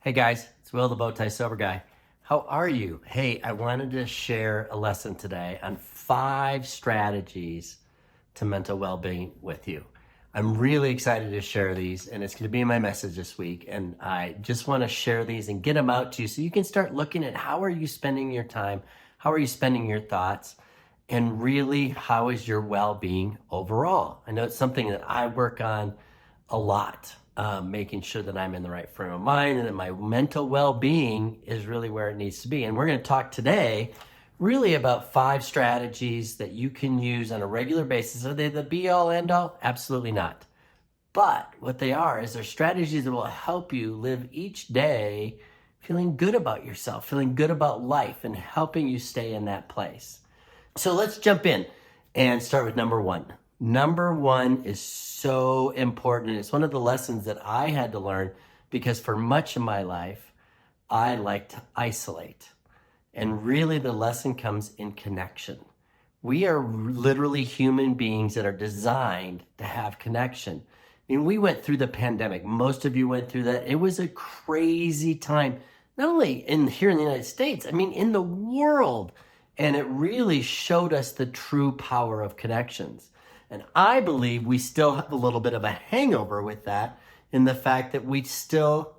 Hey guys, it's Will, the BowTie Sober Guy. How are you? Hey, I wanted to share a lesson today on 5 strategies to mental well-being with you. I'm really excited to share these, and it's going to be my message this week. And I just want to share these and get them out to you so you can start looking at how are you spending your time, how are you spending your thoughts, and really how is your well-being overall. I know it's something that I work on a lot. Making sure that I'm in the right frame of mind and that my mental well-being is really where it needs to be. And we're going to talk today really about 5 strategies that you can use on a regular basis. Are they the be-all, end-all? Absolutely not. But what they are is they're strategies that will help you live each day feeling good about yourself, feeling good about life, and helping you stay in that place. So let's jump in and start with number 1. Number 1 is so important. It's one of the lessons that I had to learn because for much of my life, I like to isolate. And really the lesson comes in connection. We are literally human beings that are designed to have connection. I mean, we went through the pandemic. Most of you went through that. It was a crazy time, not only here in the United States, I mean, in the world. And it really showed us the true power of connections. And I believe we still have a little bit of a hangover with that in the fact that we still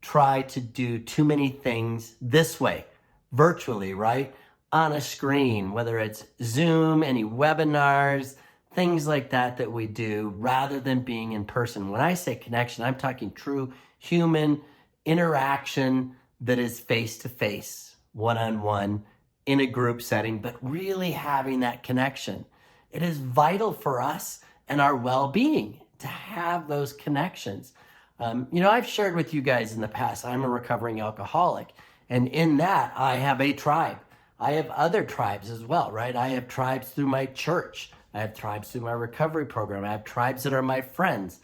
try to do too many things this way, virtually, right? On a screen, whether it's Zoom, any webinars, things like that we do rather than being in person. When I say connection, I'm talking true human interaction that is face-to-face, one-on-one, in a group setting, but really having that connection. It is vital for us and our well-being to have those connections. I've shared with you guys in the past, I'm a recovering alcoholic. And in that, I have a tribe. I have other tribes as well, right? I have tribes through my church. I have tribes through my recovery program. I have tribes that are my friends.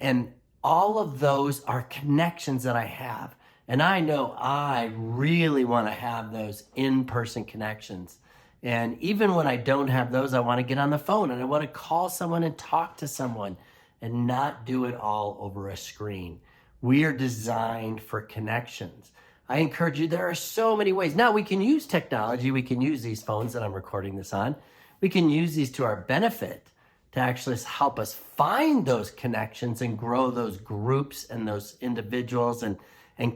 And all of those are connections that I have. And I know I really want to have those in-person connections. And even when I don't have those, I want to get on the phone and I want to call someone and talk to someone and not do it all over a screen. We are designed for connections. I encourage you, there are so many ways. Now we can use technology. We can use these phones that I'm recording this on. We can use these to our benefit to actually help us find those connections and grow those groups and those individuals and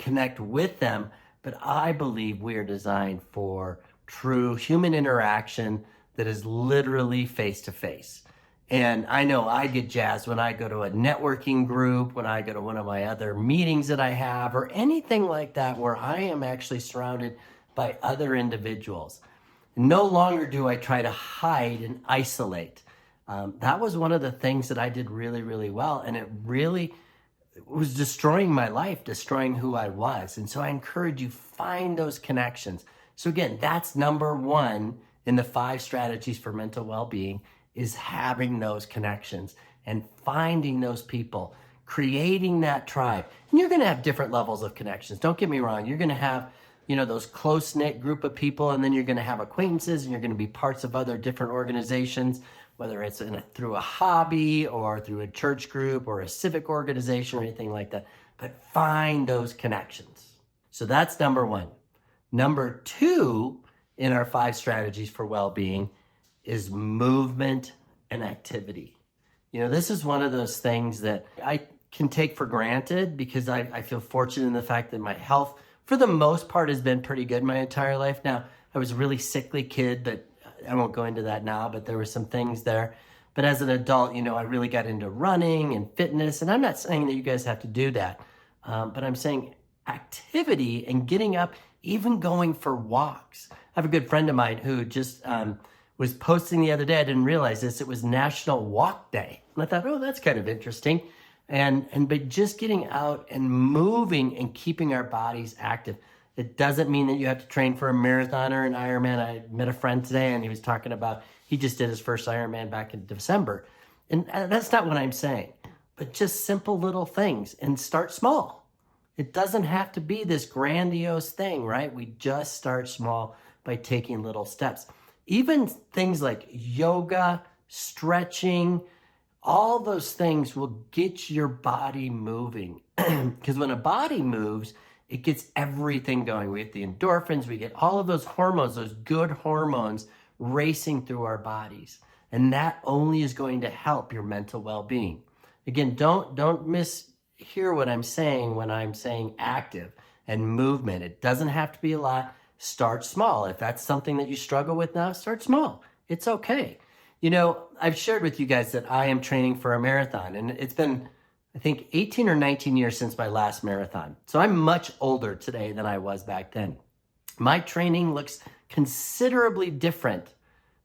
connect with them. But I believe we are designed for true human interaction that is literally face-to-face. And I know I get jazzed when I go to a networking group, when I go to one of my other meetings that I have, or anything like that where I am actually surrounded by other individuals. No longer do I try to hide and isolate. That was one of the things that I did really, really well. And it really was destroying my life, destroying who I was. And so I encourage you, find those connections. So again, that's number 1 in the 5 strategies for mental well-being is having those connections and finding those people, creating that tribe. And you're going to have different levels of connections. Don't get me wrong. You're going to have, those close-knit group of people, and then you're going to have acquaintances, and you're going to be parts of other different organizations, whether it's through a hobby or through a church group or a civic organization or anything like that. But find those connections. So that's number 1. Number 2 in our 5 strategies for well-being is movement and activity. This is one of those things that I can take for granted because I feel fortunate in the fact that my health, for the most part, has been pretty good my entire life. Now, I was a really sickly kid, but I won't go into that now, but there were some things there. But as an adult, I really got into running and fitness. And I'm not saying that you guys have to do that, but I'm saying activity and getting up, even going for walks. I have a good friend of mine who just was posting the other day. I didn't realize this. It was National Walk Day. And I thought, oh, that's kind of interesting. But just getting out and moving and keeping our bodies active. It doesn't mean that you have to train for a marathon or an Ironman. I met a friend today and he was talking about, he just did his first Ironman back in December. And that's not what I'm saying, but just simple little things and start small. It doesn't have to be this grandiose thing, right? We just start small by taking little steps. Even things like yoga, stretching, all those things will get your body moving. Because when a body moves, it gets everything going. We get the endorphins, we get all of those hormones, those good hormones racing through our bodies. And that only is going to help your mental well-being. Again, don't mishear what I'm saying when I'm saying active and movement. It doesn't have to be a lot. Start small. If that's something that you struggle with now, start small. It's okay. You know, I've shared with you guys that I am training for a marathon, and it's been, I think, 18 or 19 years since my last marathon. So I'm much older today than I was back then. My training looks considerably different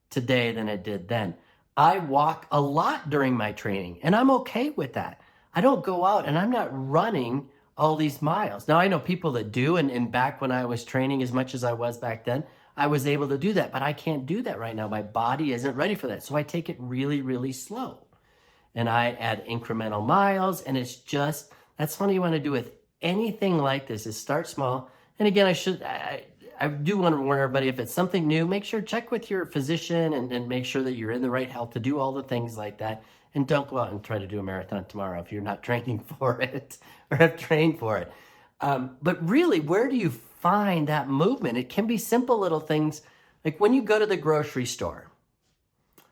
today than it did then. I walk a lot during my training, and I'm okay with that. I don't go out and I'm not running all these miles. Now, I know people that do, and back when I was training as much as I was back then, I was able to do that, but I can't do that right now. My body isn't ready for that. So I take it really, really slow. And I add incremental miles, and it's just, that's what you want to do with anything like this, is start small. And again, I do want to warn everybody, if it's something new, make sure check with your physician and make sure that you're in the right health to do all the things like that. And don't go out and try to do a marathon tomorrow if you're not training for it or have trained for it. But really, where do you find that movement? It can be simple little things. Like when you go to the grocery store,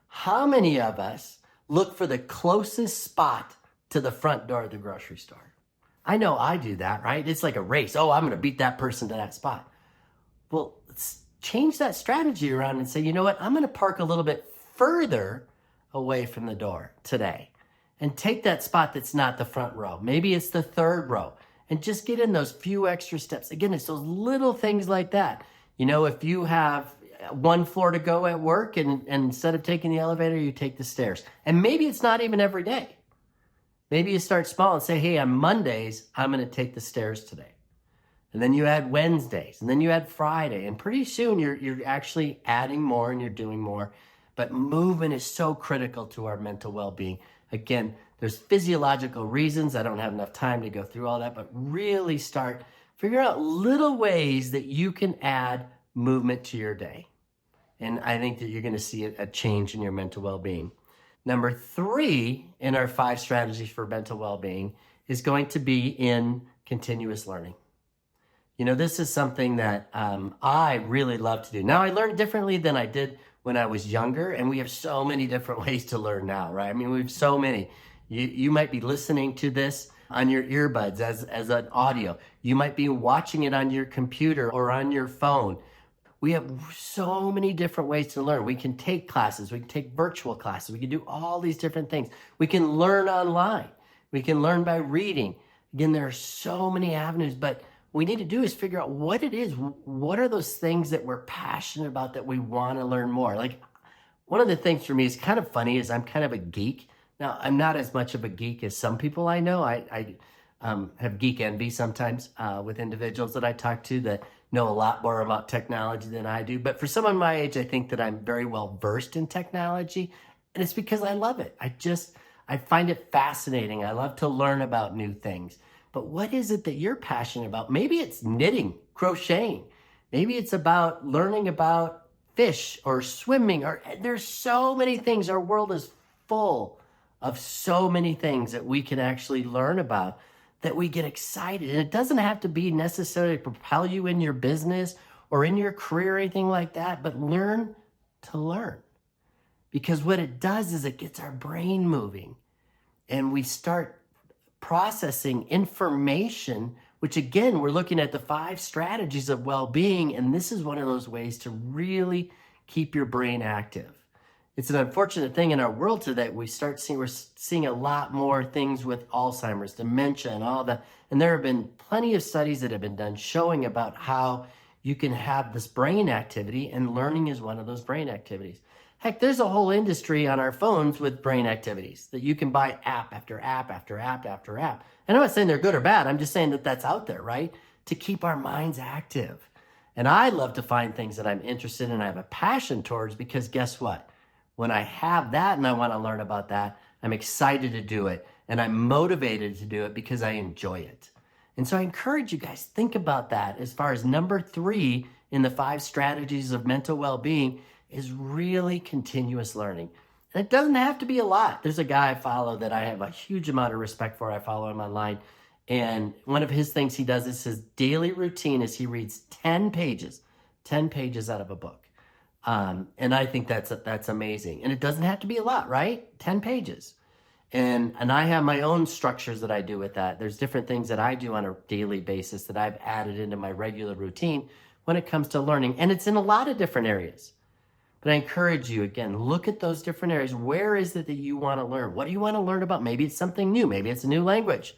how many of us look for the closest spot to the front door of the grocery store? I know I do that, right? It's like a race. Oh, I'm going to beat that person to that spot. Well, let's change that strategy around and say, you know what? I'm going to park a little bit further away from the door today and take that spot that's not the front row. Maybe it's the third row, and just get in those few extra steps. Again, it's those little things like that. You know, if you have one floor to go at work and instead of taking the elevator, you take the stairs. And maybe it's not even every day. Maybe you start small and say, hey, on Mondays, I'm going to take the stairs today. And then you add Wednesdays, and then you add Friday. And pretty soon you're actually adding more and you're doing more. But movement is so critical to our mental well-being. Again, there's physiological reasons. I don't have enough time to go through all that, but really start figure out little ways that you can add movement to your day. And I think that you're going to see a change in your mental well-being. Number 3 in our 5 strategies for mental well-being is going to be in continuous learning. You know, this is something that I really love to do. Now, I learned differently than I did when I was younger, and we have so many different ways to learn now, right? I mean, we have so many. You might be listening to this on your earbuds as an audio. You might be watching it on your computer or on your phone. We have so many different ways to learn. We can take classes. We can take virtual classes. We can do all these different things. We can learn online. We can learn by reading. Again, there are so many avenues, but what we need to do is figure out what it is. What are those things that we're passionate about that we want to learn more? Like, one of the things for me is kind of funny is I'm kind of a geek. Now, I'm not as much of a geek as some people I know. I have geek envy sometimes with individuals that I talk to that know a lot more about technology than I do. But for someone my age, I think that I'm very well versed in technology. And it's because I love it. I find it fascinating. I love to learn about new things. But what is it that you're passionate about? Maybe it's knitting, crocheting. Maybe it's about learning about fish or swimming. Or there's so many things. Our world is full of so many things that we can actually learn about, that we get excited. And it doesn't have to be necessarily to propel you in your business or in your career or anything like that, but learn to learn. Because what it does is it gets our brain moving, and we start processing information, which again, we're looking at the 5 strategies of well-being, and this is one of those ways to really keep your brain active. It's an unfortunate thing in our world today. We're seeing a lot more things with Alzheimer's, dementia, and all that. And there have been plenty of studies that have been done showing about how you can have this brain activity, and learning is one of those brain activities. Heck, there's a whole industry on our phones with brain activities that you can buy app after app after app after app. And I'm not saying they're good or bad. I'm just saying that that's out there, right? To keep our minds active. And I love to find things that I'm interested in and I have a passion towards, because guess what? When I have that and I want to learn about that, I'm excited to do it, and I'm motivated to do it because I enjoy it. And so I encourage you guys, think about that as far as number 3 in the 5 strategies of mental well-being is really continuous learning. And it doesn't have to be a lot. There's a guy I follow that I have a huge amount of respect for. I follow him online, And one of his things he does is his daily routine is he reads 10 pages out of a book. And I think that's amazing. And it doesn't have to be a lot, right? 10 pages. And I have my own structures that I do with that. There's different things that I do on a daily basis that I've added into my regular routine when it comes to learning. And it's in a lot of different areas. But I encourage you, again, look at those different areas. Where is it that you want to learn? What do you want to learn about? Maybe it's something new. Maybe it's a new language.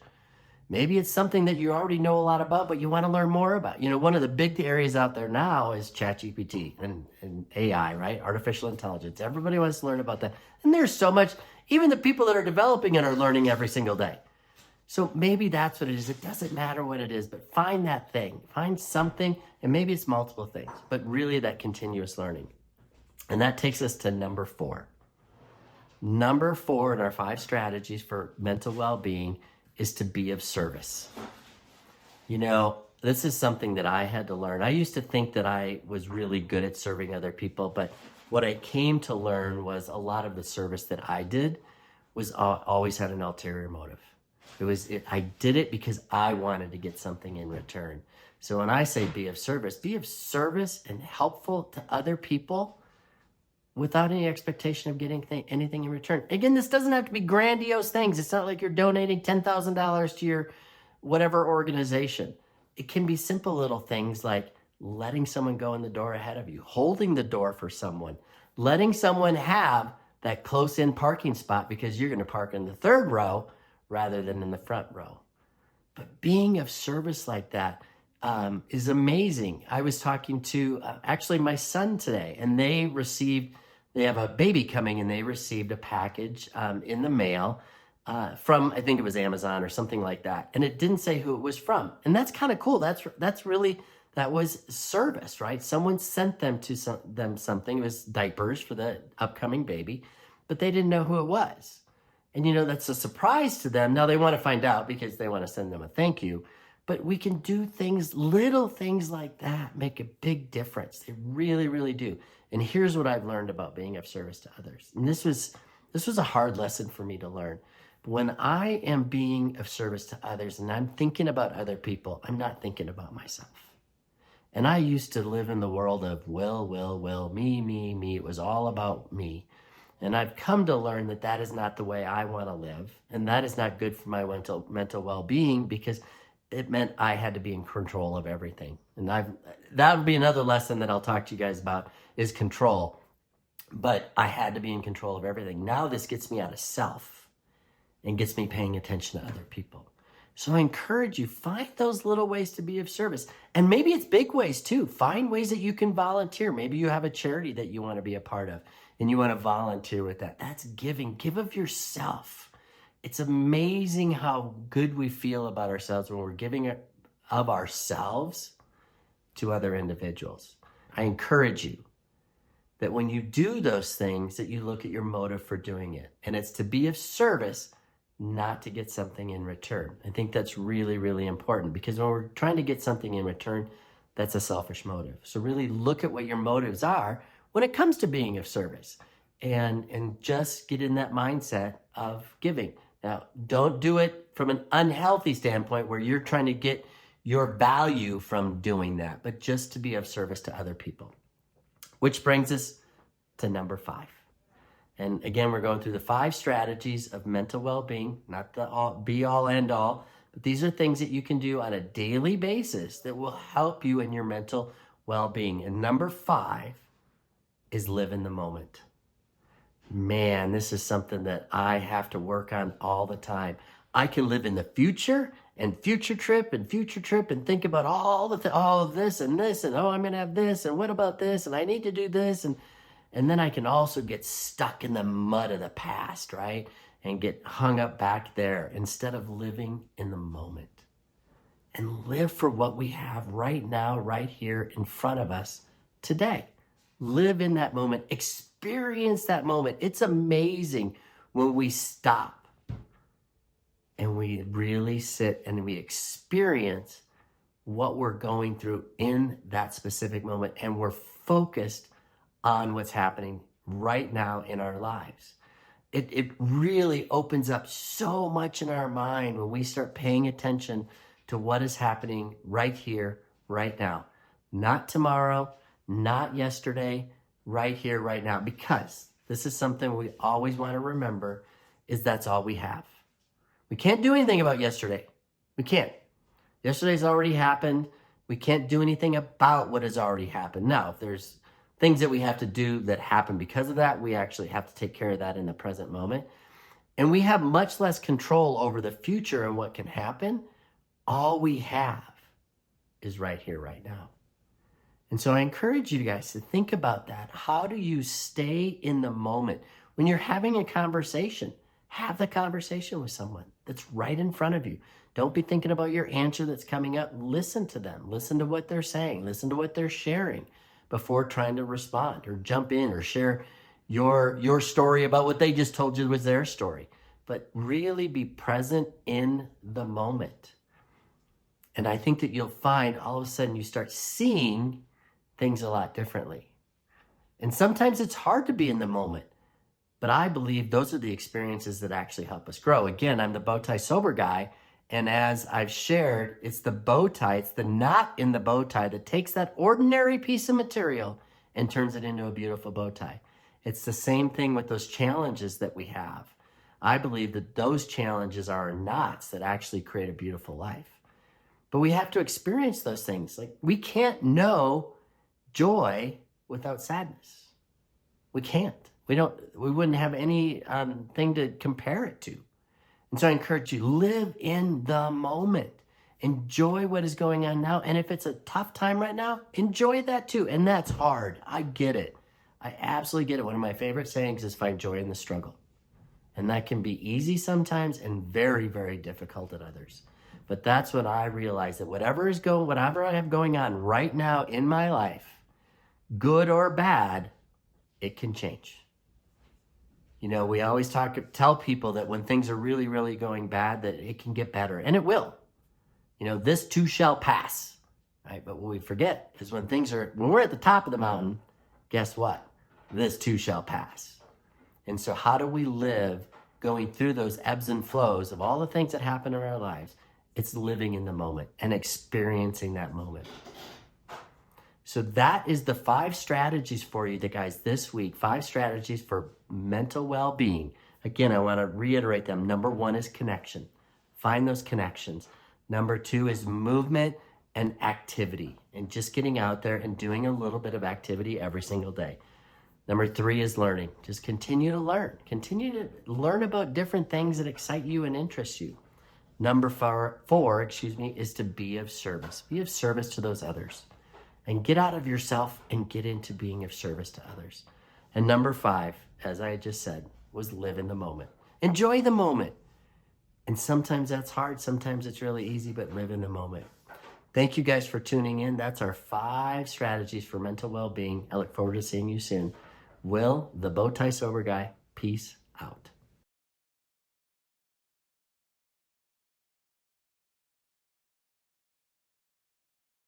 Maybe it's something that you already know a lot about, but you want to learn more about. You know, one of the big areas out there now is ChatGPT and AI, right? Artificial intelligence. Everybody wants to learn about that. And there's so much, even the people that are developing it are learning every single day. So maybe that's what it is. It doesn't matter what it is, but find that thing. Find something, and maybe it's multiple things, but really that continuous learning. And that takes us to number 4. Number 4 in our 5 strategies for mental well-being is to be of service. You know, this is something that I had to learn. I used to think that I was really good at serving other people, but what I came to learn was a lot of the service that I did was always had an ulterior motive. I did it because I wanted to get something in return. So when I say be of service and helpful to other people without any expectation of getting anything in return. Again, this doesn't have to be grandiose things. It's not like you're donating $10,000 to your whatever organization. It can be simple little things like letting someone go in the door ahead of you, holding the door for someone, letting someone have that close-in parking spot because you're going to park in the 3rd row rather than in the front row. But being of service like that is amazing. I was talking to actually my son today, and they have a baby coming, and they received a package in the mail from, I think it was Amazon or something like that. And it didn't say who it was from. And that's kind of cool. That was service, right? Someone sent them something. It was diapers for the upcoming baby, but they didn't know who it was. And you know, that's a surprise to them. Now they want to find out because they want to send them a thank you. But we can do things, little things like that make a big difference. They really, really do. And here's what I've learned about being of service to others. And this was a hard lesson for me to learn. But when I am being of service to others and I'm thinking about other people, I'm not thinking about myself. And I used to live in the world of will, me. It was all about me. And I've come to learn that that is not the way I want to live. And that is not good for my mental well-being, because it meant I had to be in control of everything. And that would be another lesson that I'll talk to you guys about, is control. But I had to be in control of everything. Now this gets me out of self and gets me paying attention to other people. So I encourage you, find those little ways to be of service. And maybe it's big ways too. Find ways that you can volunteer. Maybe you have a charity that you want to be a part of and you want to volunteer with that. That's giving. Give of yourself. It's amazing how good we feel about ourselves when we're giving of ourselves to other individuals. I encourage you that when you do those things, that you look at your motive for doing it. And it's to be of service, not to get something in return. I think that's really, really important, because when we're trying to get something in return, that's a selfish motive. So really look at what your motives are when it comes to being of service, and just get in that mindset of giving. Now, don't do it from an unhealthy standpoint where you're trying to get your value from doing that, but just to be of service to other people. Which brings us to number 5. And again, we're going through the 5 strategies of mental well-being, not the be-all, end-all, but these are things that you can do on a daily basis that will help you in your mental well-being. And number 5 is live in the moment. Man, this is something that I have to work on all the time. I can live in the future and future trip and think about all of this and this, and oh, I'm going to have this, and what about this, and I need to do this, and then I can also get stuck in the mud of the past, right? And get hung up back there instead of living in the moment. And live for what we have right now, right here in front of us today. Live in that moment. Experience that moment. It's amazing when we stop and we really sit and we experience what we're going through in that specific moment, and we're focused on what's happening right now in our lives. It really opens up so much in our mind when we start paying attention to what is happening right here, right now. Not tomorrow, not yesterday, right here, right now. Because this is something we always want to remember, is that's all we have. We can't do anything about yesterday. We can't. Yesterday's already happened. We can't do anything about what has already happened. Now, if there's things that we have to do that happen because of that, we actually have to take care of that in the present moment. And we have much less control over the future and what can happen. All we have is right here, right now. And so I encourage you guys to think about that. How do you stay in the moment? When you're having a conversation, have the conversation with someone that's right in front of you. Don't be thinking about your answer that's coming up. Listen to them. Listen to what they're saying. Listen to what they're sharing before trying to respond or jump in or share your story about what they just told you was their story. But really be present in the moment. And I think that you'll find all of a sudden you start seeing things a lot differently. And sometimes it's hard to be in the moment, but I believe those are the experiences that actually help us grow. Again, I'm the BowTie Sober Guy, and as I've shared, it's the bow tie, it's the knot in the bow tie that takes that ordinary piece of material and turns it into a beautiful bow tie. It's the same thing with those challenges that we have. I believe that those challenges are knots that actually create a beautiful life. But we have to experience those things. Like, we can't know joy without sadness. We can't. We wouldn't have any thing to compare it to. And so I encourage you, live in the moment. Enjoy what is going on now. And if it's a tough time right now, enjoy that too. And that's hard. I get it. I absolutely get it. One of my favorite sayings is find joy in the struggle. And that can be easy sometimes and very, very difficult at others. But that's when I realize that whatever I have going on right now in my life, good or bad, it can change. You know, we always tell people that when things are really, really going bad, that it can get better, and it will. You know, this too shall pass, right? But what we forget is when we're at the top of the mountain, guess what? This too shall pass. And so how do we live going through those ebbs and flows of all the things that happen in our lives? It's living in the moment and experiencing that moment. So that is the 5 strategies for you, guys, this week. 5 strategies for mental well-being. Again, I want to reiterate them. Number 1 is connection. Find those connections. Number 2 is movement and activity, and just getting out there and doing a little bit of activity every single day. Number 3 is learning. Just continue to learn. Continue to learn about different things that excite you and interest you. Number 4, is to be of service. Be of service to those others. And get out of yourself and get into being of service to others. And number 5, as I just said, was live in the moment. Enjoy the moment. And sometimes that's hard. Sometimes it's really easy, but live in the moment. Thank you guys for tuning in. That's our 5 strategies for mental well-being. I look forward to seeing you soon. Will, the BowTie Sober Guy, peace out.